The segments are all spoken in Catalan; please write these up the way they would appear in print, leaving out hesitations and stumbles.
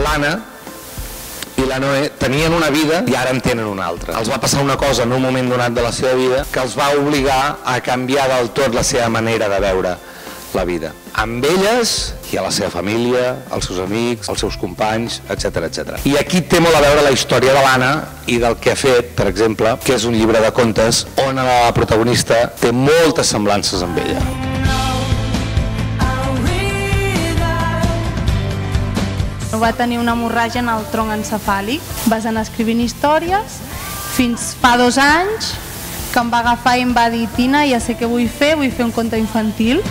l'Anna i la Noé tenien una vida i ara en tenen una altra. Els va passar una cosa en un moment donat de la seva vida que els va obligar a canviar del tot la seva manera de veure la vida. Amb elles i a la seva família, als seus amics, als seus companys, etc. I aquí té molt a veure la història de l'Anna i del que ha fet, per exemple, que és un llibre de contes on la protagonista té moltes semblances amb ella. Va tenir una hemorràgia en el tronc encefàlic. Vas anar escrivint històries fins fa 2 anys que em va agafar i em va dir: Tina, ja sé què vull fer un conte infantil.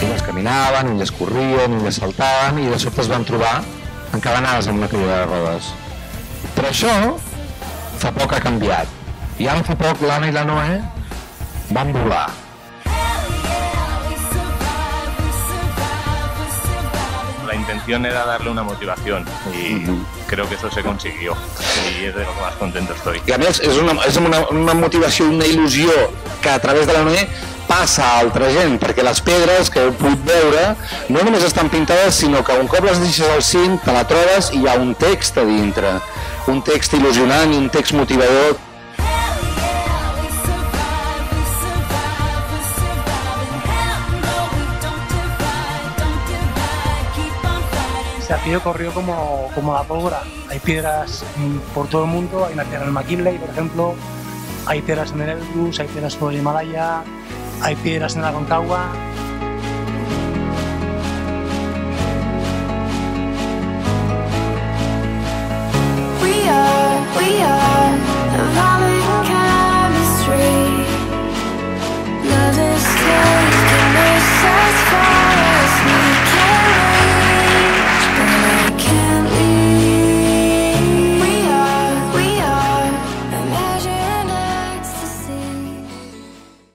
Elles caminaven, elles corrien, elles saltaven i de sobte es van trobar encadenades amb una cadira de rodes. Però això fa poc ha canviat. I ara fa poc l'Anna i la Noé van volar. La intención era darle una motivación y creo que eso se consiguió y es de lo que más contento estoy. I a més és una motivació i una il·lusió que a través de la Noé passa a altra gent, perquè les pedres que heu pogut veure no només estan pintades, sinó que un cop les deixes al cim te la trobes i hi ha un text a dintre, un text il·lusionant i un text motivador. Aquello corrió como la pólvora. Hay piedras por todo el mundo, hay una piedra en McKinley, por ejemplo, hay piedras en el Elbrus, hay piedras por el Himalaya, hay piedras en la Aconcagua.